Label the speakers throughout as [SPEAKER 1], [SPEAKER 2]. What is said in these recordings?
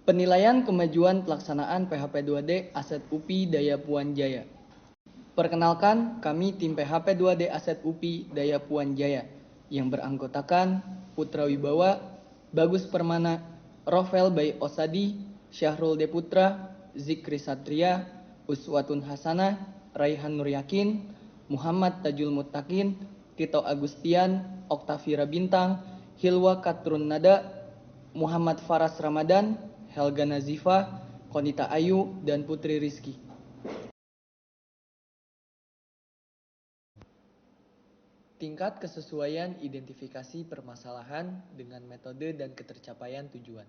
[SPEAKER 1] Penilaian kemajuan pelaksanaan PHP 2D Aset UPI Daya Puan Jaya. Perkenalkan, kami tim PHP 2D Aset UPI Daya Puan Jaya yang beranggotakan Putra Wibawa, Bagus Permana, Rovel Bay Osadi, Syahrul Deputra, Zikri Satria, Uswatun Hasanah, Raihan Nuryakin, Muhammad Tajul Muttaqin, Tito Agustian, Oktavira Bintang, Hilwa Katrun Nada, Muhammad Faras Ramadan, Helga Nazifa, Konita Ayu, dan Putri Rizky. Tingkat kesesuaian identifikasi permasalahan dengan metode dan ketercapaian tujuan.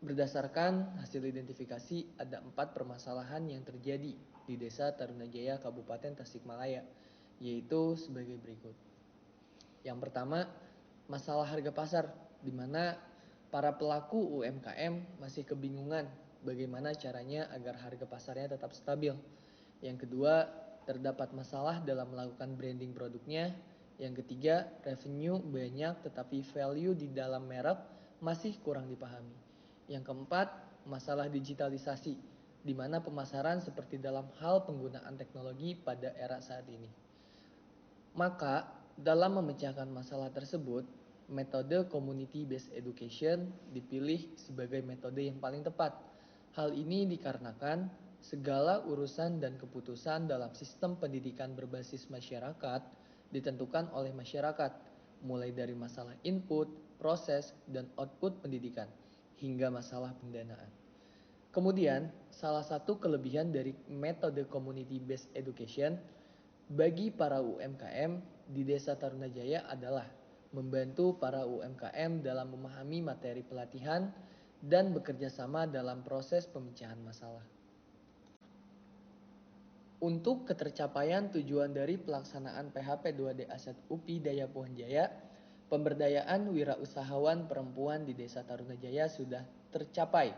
[SPEAKER 1] Berdasarkan hasil identifikasi, ada 4 permasalahan yang terjadi di Desa Tarunajaya, Kabupaten Tasikmalaya, yaitu sebagai berikut. Yang pertama, masalah harga pasar, di mana para pelaku UMKM masih kebingungan bagaimana caranya agar harga pasarnya tetap stabil. Yang kedua, terdapat masalah dalam melakukan branding produknya. Yang ketiga, revenue banyak tetapi value di dalam merek masih kurang dipahami. Yang keempat, masalah digitalisasi, di mana pemasaran seperti dalam hal penggunaan teknologi pada era saat ini. Maka, dalam memecahkan masalah tersebut, metode community based education dipilih sebagai metode yang paling tepat. Hal ini dikarenakan segala urusan dan keputusan dalam sistem pendidikan berbasis masyarakat ditentukan oleh masyarakat, mulai dari masalah input, proses, dan output pendidikan, hingga masalah pendanaan. Kemudian, salah satu kelebihan dari metode community based education bagi para UMKM di Desa Tarunajaya adalah membantu para UMKM dalam memahami materi pelatihan dan bekerja sama dalam proses pemecahan masalah. Untuk ketercapaian tujuan dari pelaksanaan PHP 2D Aset UPI Daya Puan Jaya, pemberdayaan wirausahawan perempuan di Desa Tarunajaya sudah tercapai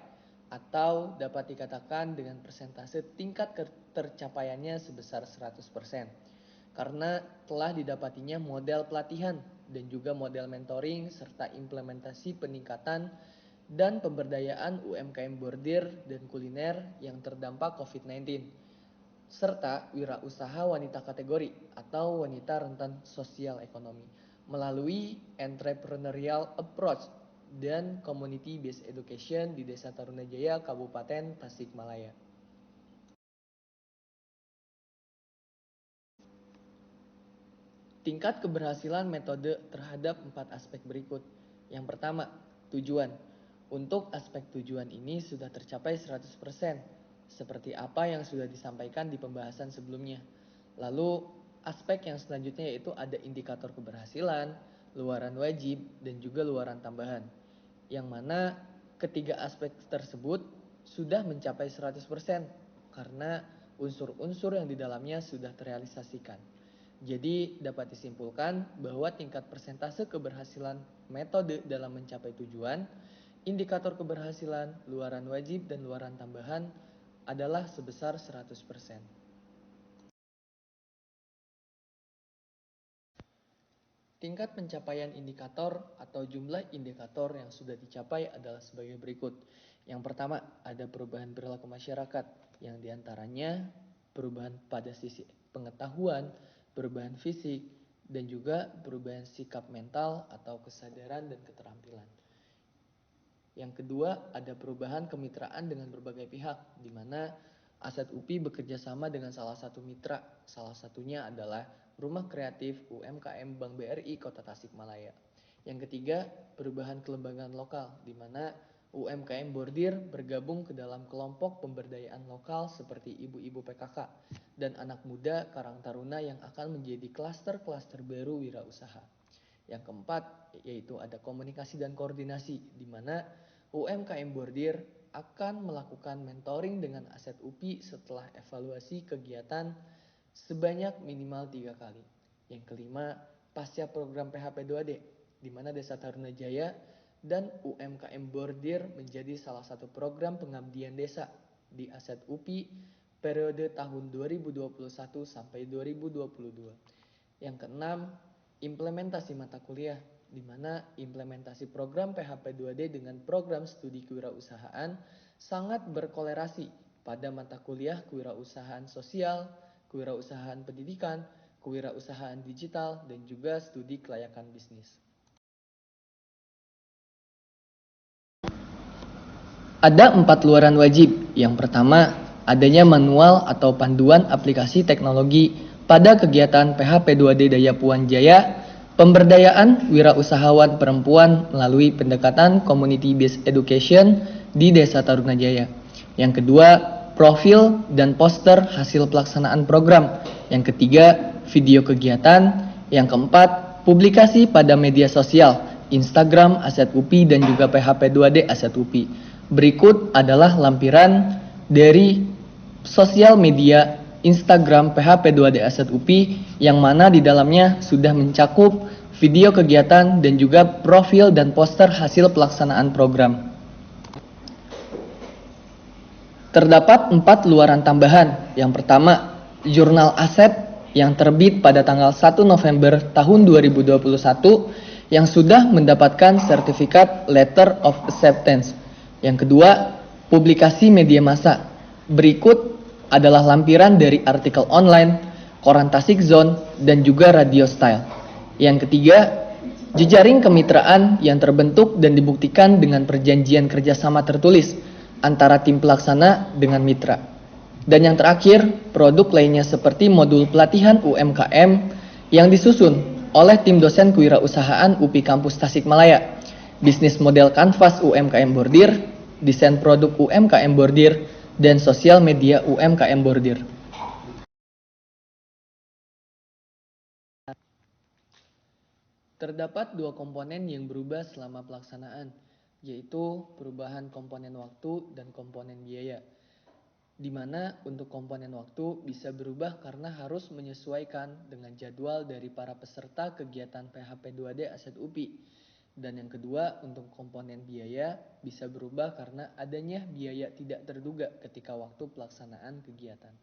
[SPEAKER 1] atau dapat dikatakan dengan persentase tingkat ketercapaiannya sebesar 100%. Karena telah didapatinya model pelatihan dan juga model mentoring serta implementasi peningkatan dan pemberdayaan UMKM bordir dan kuliner yang terdampak COVID-19, serta wirausaha wanita kategori atau wanita rentan sosial ekonomi melalui entrepreneurial approach dan community based education di Desa Tarunajaya, Kabupaten Tasikmalaya. Tingkat keberhasilan metode terhadap 4 aspek berikut. Yang pertama, tujuan. Untuk aspek tujuan ini sudah tercapai 100%, seperti apa yang sudah disampaikan di pembahasan sebelumnya. Lalu, aspek yang selanjutnya yaitu ada indikator keberhasilan, luaran wajib, dan juga luaran tambahan. Yang mana ketiga aspek tersebut sudah mencapai 100% karena unsur-unsur yang di dalamnya sudah terrealisasikan. Jadi dapat disimpulkan bahwa tingkat persentase keberhasilan metode dalam mencapai tujuan, indikator keberhasilan, luaran wajib, dan luaran tambahan adalah sebesar 100%. Tingkat pencapaian indikator atau jumlah indikator yang sudah dicapai adalah sebagai berikut. Yang pertama, ada perubahan perilaku masyarakat, yang diantaranya perubahan pada sisi pengetahuan, perubahan fisik, dan juga perubahan sikap mental atau kesadaran dan keterampilan. Yang kedua, ada perubahan kemitraan dengan berbagai pihak, di mana Aset UPI bekerja sama dengan salah satu mitra. Salah satunya adalah Rumah Kreatif UMKM Bank BRI Kota Tasikmalaya. Yang ketiga, perubahan kelembagaan lokal, di mana UMKM bordir bergabung ke dalam kelompok pemberdayaan lokal seperti ibu-ibu PKK dan anak muda Karang Taruna yang akan menjadi klaster-klaster baru wirausaha. Yang keempat, yaitu ada komunikasi dan koordinasi, di mana UMKM bordir akan melakukan mentoring dengan Aset UPI setelah evaluasi kegiatan sebanyak minimal 3 kali. Yang kelima, pasca program PHP 2D, di mana Desa Tarunajaya dan UMKM bordir menjadi salah satu program pengabdian desa di Aset UPI periode tahun 2021 sampai 2022. Yang keenam, implementasi mata kuliah, di mana implementasi program PHP 2D dengan program studi kewirausahaan sangat berkolerasi pada mata kuliah kewirausahaan sosial, kewirausahaan pendidikan, kewirausahaan digital, dan juga studi kelayakan bisnis. Ada 4 luaran wajib. Yang pertama, adanya manual atau panduan aplikasi teknologi pada kegiatan PHP 2D Daya Puan Jaya, pemberdayaan wirausahawan perempuan melalui pendekatan community based education di Desa Taruna Jaya. Yang kedua, profil dan poster hasil pelaksanaan program. Yang ketiga, video kegiatan. Yang keempat, publikasi pada media sosial, Instagram Aset UPI dan juga PHP 2D Aset UPI. Berikut adalah lampiran dari sosial media Instagram PHP 2D Aset UPI yang mana di dalamnya sudah mencakup video kegiatan dan juga profil dan poster hasil pelaksanaan program. Terdapat 4 luaran tambahan. Yang pertama, jurnal aset yang terbit pada tanggal 1 November tahun 2021 yang sudah mendapatkan sertifikat Letter of Acceptance. Yang kedua, publikasi media massa. Berikut adalah lampiran dari artikel online, koran Tasik Zone, dan juga Radio Style. Yang ketiga, jejaring kemitraan yang terbentuk dan dibuktikan dengan perjanjian kerjasama tertulis antara tim pelaksana dengan mitra. Dan yang terakhir, produk lainnya seperti modul pelatihan UMKM yang disusun oleh tim dosen kewirausahaan UPI Kampus Tasikmalaya, bisnis model kanvas UMKM Bordir, desain produk UMKM Bordir, dan sosial media UMKM Bordir. Terdapat 2 komponen yang berubah selama pelaksanaan, yaitu perubahan komponen waktu dan komponen biaya. Di mana untuk komponen waktu bisa berubah karena harus menyesuaikan dengan jadwal dari para peserta kegiatan PHP 2D Aset UPI. Dan yang kedua, untuk komponen biaya bisa berubah karena adanya biaya tidak terduga ketika waktu pelaksanaan kegiatan.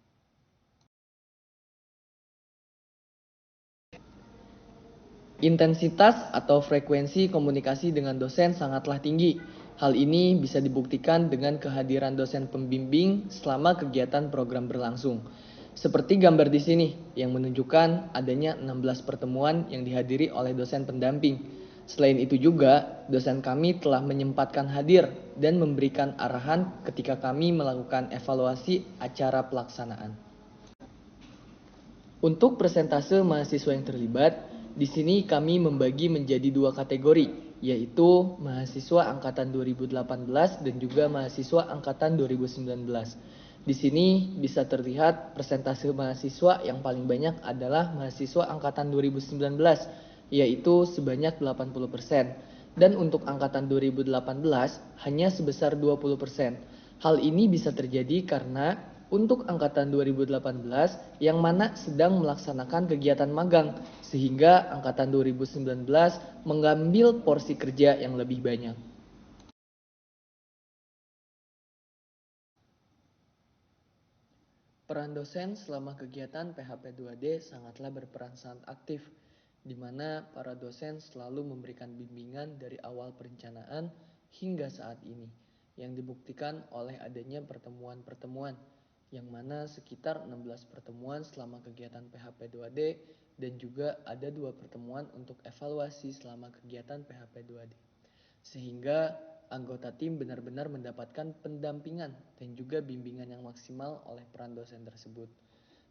[SPEAKER 1] Intensitas atau frekuensi komunikasi dengan dosen sangatlah tinggi. Hal ini bisa dibuktikan dengan kehadiran dosen pembimbing selama kegiatan program berlangsung. Seperti gambar di sini yang menunjukkan adanya 16 pertemuan yang dihadiri oleh dosen pendamping. Selain itu juga, dosen kami telah menyempatkan hadir dan memberikan arahan ketika kami melakukan evaluasi acara pelaksanaan. Untuk persentase mahasiswa yang terlibat, di sini kami membagi menjadi 2 kategori, yaitu mahasiswa angkatan 2018 dan juga mahasiswa angkatan 2019. Di sini bisa terlihat persentase mahasiswa yang paling banyak adalah mahasiswa angkatan 2019, yaitu sebanyak 80%. Dan untuk angkatan 2018 hanya sebesar 20%. Hal ini bisa terjadi karena untuk angkatan 2018 yang mana sedang melaksanakan kegiatan magang, sehingga angkatan 2019 mengambil porsi kerja yang lebih banyak. Peran dosen selama kegiatan PHP 2D sangatlah berperan sangat aktif, di mana para dosen selalu memberikan bimbingan dari awal perencanaan hingga saat ini, yang dibuktikan oleh adanya pertemuan-pertemuan, yang mana sekitar 16 pertemuan selama kegiatan PHP 2D dan juga ada 2 pertemuan untuk evaluasi selama kegiatan PHP 2D. Sehingga anggota tim benar-benar mendapatkan pendampingan dan juga bimbingan yang maksimal oleh peran dosen tersebut.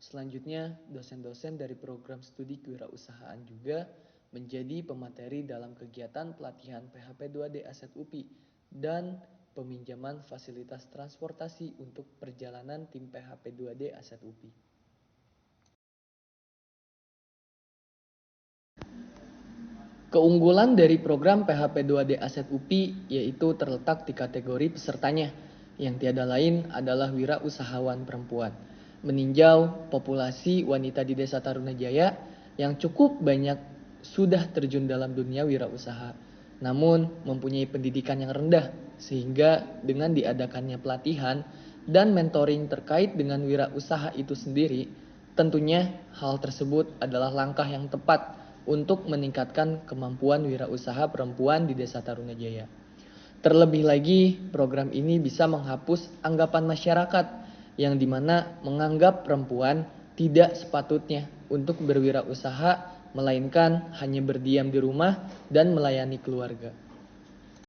[SPEAKER 1] Selanjutnya, dosen-dosen dari program studi kewirausahaan juga menjadi pemateri dalam kegiatan pelatihan PHP 2D Aset UPI dan peminjaman fasilitas transportasi untuk perjalanan tim PHP 2D Aset UPI. Keunggulan dari program PHP 2D Aset UPI yaitu terletak di kategori pesertanya, yang tiada lain adalah wirausahawan perempuan. Meninjau populasi wanita di Desa Taruna Jaya yang cukup banyak sudah terjun dalam dunia wirausaha, namun mempunyai pendidikan yang rendah, sehingga dengan diadakannya pelatihan dan mentoring terkait dengan wirausaha itu sendiri, tentunya hal tersebut adalah langkah yang tepat untuk meningkatkan kemampuan wirausaha perempuan di Desa Tarunajaya. Terlebih lagi, program ini bisa menghapus anggapan masyarakat yang dimana menganggap perempuan tidak sepatutnya untuk berwirausaha, melainkan hanya berdiam di rumah dan melayani keluarga.